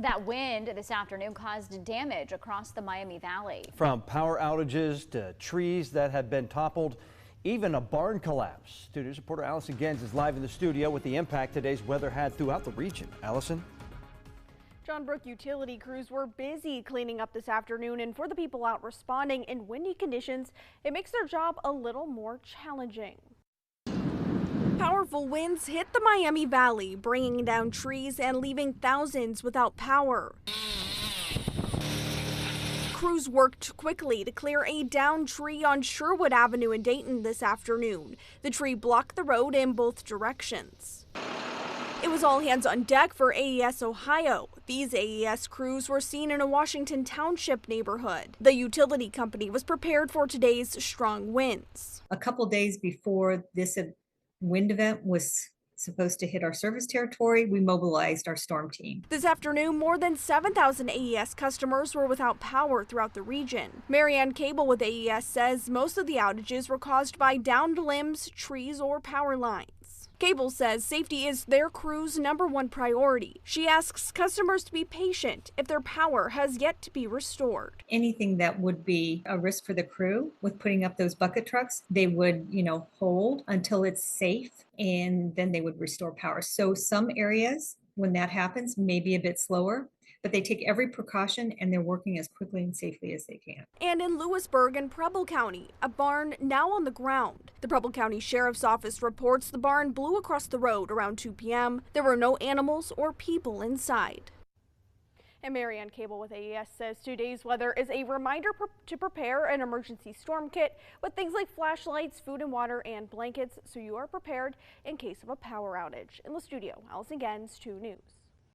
That wind this afternoon caused damage across the Miami Valley. From power outages to trees that have been toppled, even a barn collapse. 2 News reporter Allison Gens is live in the studio with the impact today's weather had throughout the region. Allison? John Brook utility crews were busy cleaning up this afternoon, and for the people out responding in windy conditions, it makes their job a little more challenging. Powerful winds hit the Miami Valley, bringing down trees and leaving thousands without power. Crews worked quickly to clear a downed tree on Sherwood Avenue in Dayton this afternoon. The tree blocked the road in both directions. It was all hands on deck for AES Ohio. These AES crews were seen in a Washington Township neighborhood. The utility company was prepared for today's strong winds. A couple days before this wind event was supposed to hit our service territory, we mobilized our storm team. This afternoon, more than 7,000 AES customers were without power throughout the region. Marianne Cable with AES says most of the outages were caused by downed limbs, trees, or power lines. Cable says safety is their crew's #1 priority. She asks customers to be patient if their power has yet to be restored. Anything that would be a risk for the crew with putting up those bucket trucks, they would, hold until it's safe, and then they would restore power. So some areas, when that happens, may be a bit slower, but they take every precaution and they're working as quickly and safely as they can. And in Lewisburg and Preble County, a barn now on the ground. The Preble County Sheriff's Office reports the barn blew across the road around 2 p.m. There were no animals or people inside. And Marianne Cable with AES says today's weather is a reminder to prepare an emergency storm kit with things like flashlights, food and water, and blankets so you are prepared in case of a power outage. In the studio, Allison Gens, 2 News.